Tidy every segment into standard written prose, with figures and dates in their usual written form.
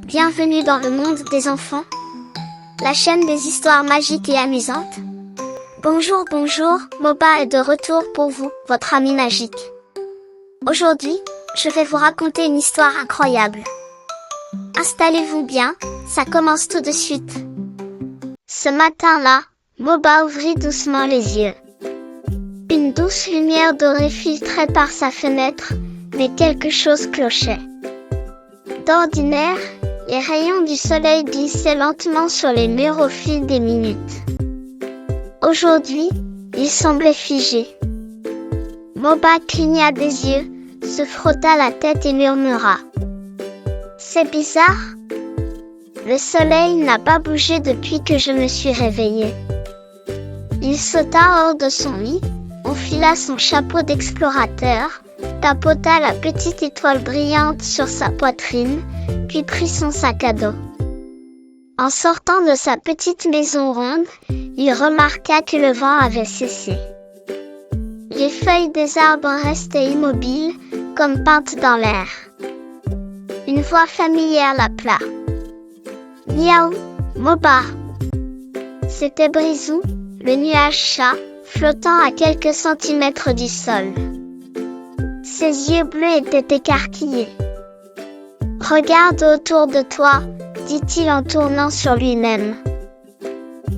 Bienvenue dans le monde des enfants, la chaîne des histoires magiques et amusantes. Bonjour, Moba est de retour pour vous, votre ami magique. Aujourd'hui, je vais vous raconter une histoire incroyable. Installez-vous bien, ça commence tout de suite. Ce matin-là, Moba ouvrit doucement les yeux. Une douce lumière dorée filtrait par sa fenêtre, mais quelque chose clochait. D'ordinaire, les rayons du soleil glissaient lentement sur les murs au fil des minutes. Aujourd'hui, ils semblaient figés. Moba cligna des yeux, se frotta la tête et murmura. « C'est bizarre. Le soleil n'a pas bougé depuis que je me suis réveillé. » Il sauta hors de son lit, enfila son chapeau d'explorateur, tapota la petite étoile brillante sur sa poitrine, puis prit son sac à dos. En sortant de sa petite maison ronde, il remarqua que le vent avait cessé. Les feuilles des arbres restaient immobiles, comme peintes dans l'air. Une voix familière l'appela. « Miaou, Moba !» C'était Brisou, le nuage-chat, flottant à quelques centimètres du sol. Ses yeux bleus étaient écarquillés. « Regarde autour de toi, » dit-il en tournant sur lui-même.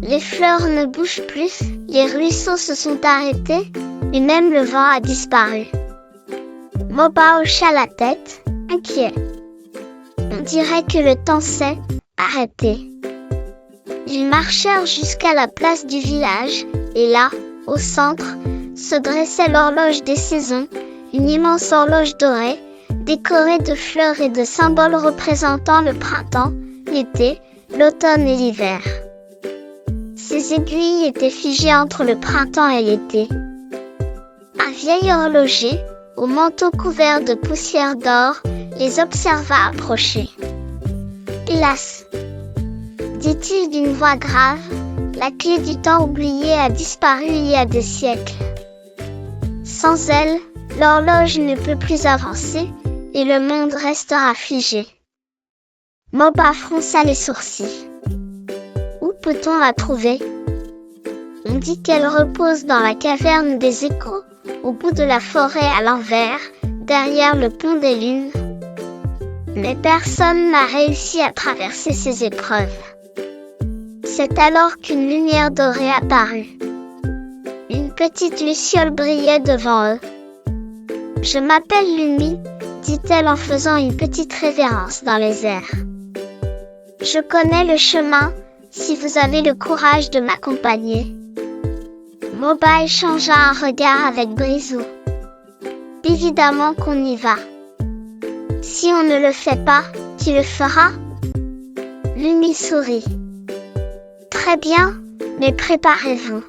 Les fleurs ne bougent plus, les ruisseaux se sont arrêtés, et même le vent a disparu. Moba hocha la tête, inquiet. On dirait que le temps s'est arrêté. Ils marchèrent jusqu'à la place du village, et là, au centre, se dressait l'horloge des saisons, une immense horloge dorée, décorée de fleurs et de symboles représentant le printemps, l'été, l'automne et l'hiver. Ces aiguilles étaient figées entre le printemps et l'été. Un vieil horloger, au manteau couvert de poussière d'or, les observa approcher. « Hélas !» dit-il d'une voix grave, la clé du temps oubliée a disparu il y a des siècles. Sans elle, l'horloge ne peut plus avancer et le monde restera figé. Moba fronça les sourcils. Où peut-on la trouver? On dit qu'elle repose dans la caverne des échos, au bout de la forêt à l'envers, derrière le pont des lunes. Mais personne n'a réussi à traverser ces épreuves. C'est alors qu'une lumière dorée apparut. Une petite luciole brillait devant eux. « Je m'appelle Lumi, » dit-elle en faisant une petite révérence dans les airs. « Je connais le chemin, si vous avez le courage de m'accompagner. » Moba échangea un regard avec Brisou. « Évidemment qu'on y va. Si on ne le fait pas, tu le feras ?» Lumi sourit. « Très bien, mais préparez-vous.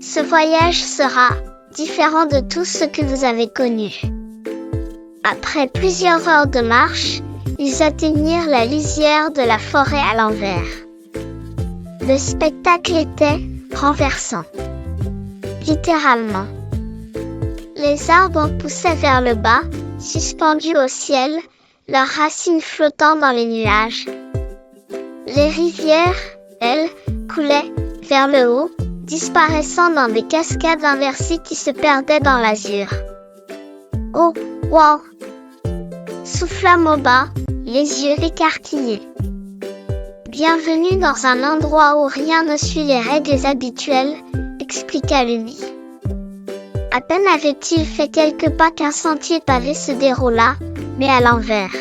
Ce voyage sera différent de tout ce que vous avez connu. » Après plusieurs heures de marche, ils atteignirent la lisière de la forêt à l'envers. Le spectacle était renversant. Littéralement. Les arbres poussaient vers le bas, suspendus au ciel, leurs racines flottant dans les nuages. Les rivières, elles, coulaient vers le haut, disparaissant dans des cascades inversées qui se perdaient dans l'azur. « Oh, wow !» souffla Moba, les yeux écarquillés. « Bienvenue dans un endroit où rien ne suit les règles habituelles, » expliqua Lumi. À peine avait-il fait quelques pas qu'un sentier pavé se déroula, mais à l'envers.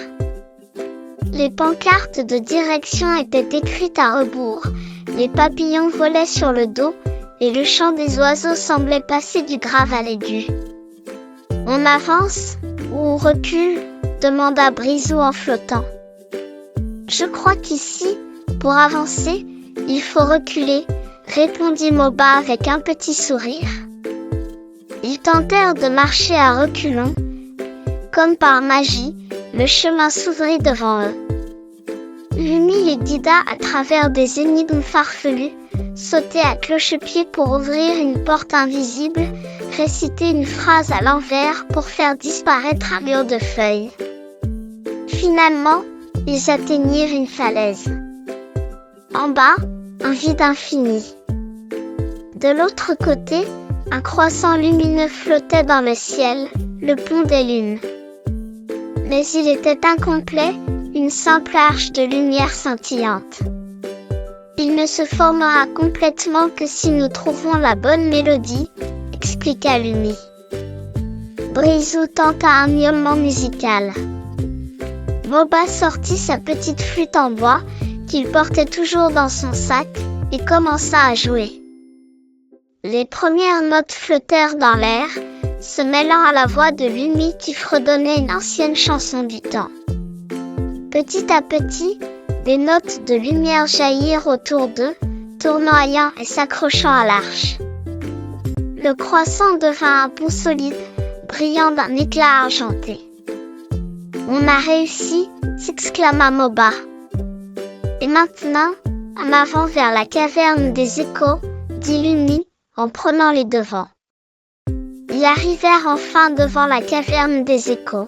Les pancartes de direction étaient écrites à rebours, les papillons volaient sur le dos, et le chant des oiseaux semblait passer du grave à l'aigu. « On avance ou on recule ?» demanda Brisou en flottant. « Je crois qu'ici, pour avancer, il faut reculer, » répondit Moba avec un petit sourire. Ils tentèrent de marcher à reculons. Comme par magie, le chemin s'ouvrit devant eux. Lumi les guida à travers des énigmes farfelues, sauter à cloche-pied pour ouvrir une porte invisible, réciter une phrase à l'envers pour faire disparaître un mur de feuilles. Finalement, ils atteignirent une falaise. En bas, un vide infini. De l'autre côté, un croissant lumineux flottait dans le ciel, le pont des lunes. Mais il était incomplet, une simple arche de lumière scintillante. Il ne se formera complètement que si nous trouvons la bonne mélodie, expliqua Lumi. Brisou tenta un miaulement musical. Moba sortit sa petite flûte en bois, qu'il portait toujours dans son sac, et commença à jouer. Les premières notes flottèrent dans l'air, se mêlant à la voix de Lumi qui fredonnait une ancienne chanson du temps. Petit à petit, des notes de lumière jaillirent autour d'eux, tournoyant et s'accrochant à l'arche. Le croissant devint un pont solide, brillant d'un éclat argenté. « On a réussi !» s'exclama Moba. « Et maintenant, en avant vers la caverne des échos !» dit Lumi, en prenant les devants. Ils arrivèrent enfin devant la caverne des échos.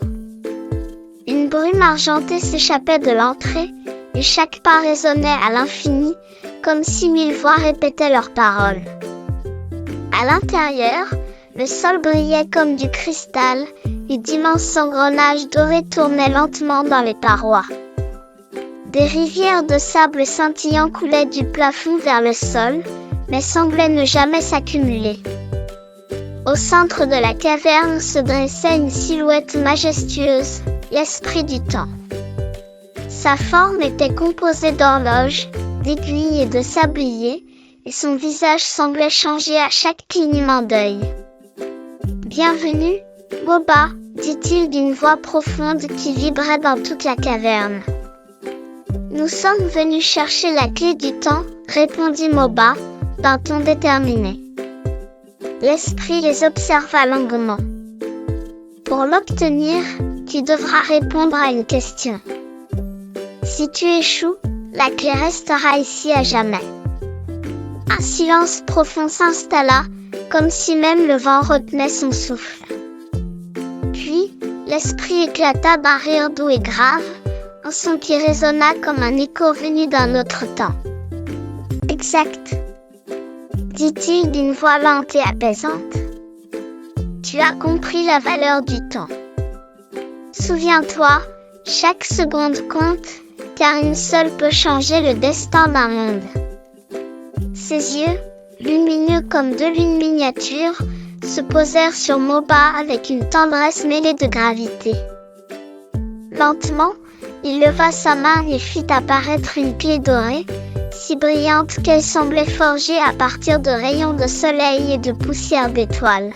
Une brume argentée s'échappait de l'entrée, et chaque pas résonnait à l'infini, comme si 1000 voix répétaient leurs paroles. À l'intérieur, le sol brillait comme du cristal, et d'immenses engrenages dorés tournaient lentement dans les parois. Des rivières de sable scintillant coulaient du plafond vers le sol, mais semblaient ne jamais s'accumuler. Au centre de la caverne se dressait une silhouette majestueuse, l'esprit du temps. Sa forme était composée d'horloges, d'aiguilles et de sabliers, et son visage semblait changer à chaque clignement d'œil. « Bienvenue, Moba !» dit-il d'une voix profonde qui vibrait dans toute la caverne. « Nous sommes venus chercher la clé du temps, » répondit Moba, d'un ton déterminé. L'esprit les observa longuement. « Pour l'obtenir, tu devras répondre à une question. Si tu échoues, la clé restera ici à jamais. » Un silence profond s'installa, comme si même le vent retenait son souffle. Puis, l'esprit éclata d'un rire doux et grave, un son qui résonna comme un écho venu d'un autre temps. « Exact, » dit-il d'une voix lente et apaisante. « Tu as compris la valeur du temps. Souviens-toi, chaque seconde compte, car une seule peut changer le destin d'un monde. » Ses yeux, lumineux comme deux lunes miniatures, se posèrent sur Moba avec une tendresse mêlée de gravité. Lentement, il leva sa main et fit apparaître une clé dorée, si brillante qu'elle semblait forgée à partir de rayons de soleil et de poussière d'étoiles.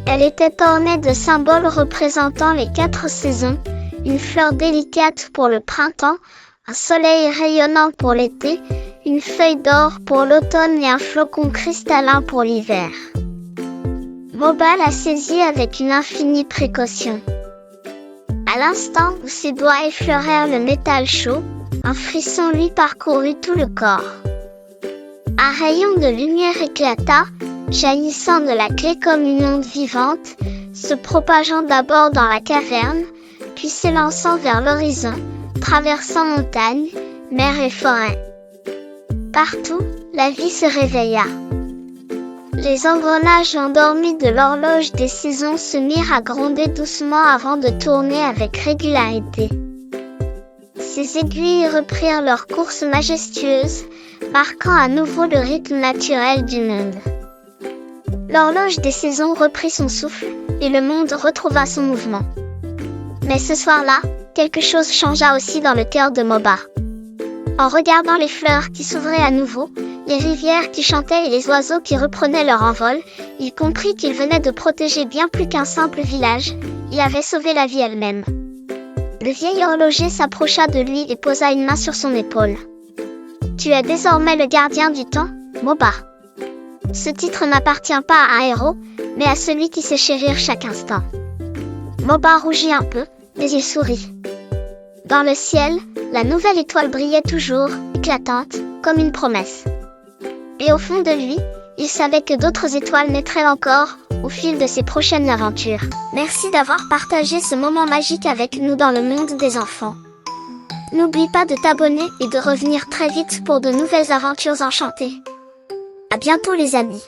Elle était ornée de symboles représentant les 4 saisons, une fleur délicate pour le printemps, un soleil rayonnant pour l'été, une feuille d'or pour l'automne et un flocon cristallin pour l'hiver. Moba la saisit avec une infinie précaution. À l'instant où ses doigts effleurèrent le métal chaud, un frisson lui parcourut tout le corps. Un rayon de lumière éclata, jaillissant de la clé comme une onde vivante, se propageant d'abord dans la caverne, puis s'élançant vers l'horizon, traversant montagnes, mers et forêts. Partout, la vie se réveilla. Les engrenages endormis de l'horloge des saisons se mirent à gronder doucement avant de tourner avec régularité. Ces aiguilles reprirent leur course majestueuse, marquant à nouveau le rythme naturel du monde. L'horloge des saisons reprit son souffle, et le monde retrouva son mouvement. Mais ce soir-là, quelque chose changea aussi dans le cœur de Moba. En regardant les fleurs qui s'ouvraient à nouveau, les rivières qui chantaient et les oiseaux qui reprenaient leur envol, il comprit qu'il venait de protéger bien plus qu'un simple village, il avait sauvé la vie elle-même. Le vieil horloger s'approcha de lui et posa une main sur son épaule. « Tu es désormais le gardien du temps, Moba. Ce titre n'appartient pas à un héros, mais à celui qui sait chérir chaque instant. » Moba rougit un peu, mais il sourit. Dans le ciel, la nouvelle étoile brillait toujours, éclatante, comme une promesse. Et au fond de lui, il savait que d'autres étoiles naîtraient encore, au fil de ses prochaines aventures. Merci d'avoir partagé ce moment magique avec nous dans le monde des enfants. N'oublie pas de t'abonner et de revenir très vite pour de nouvelles aventures enchantées. À bientôt les amis.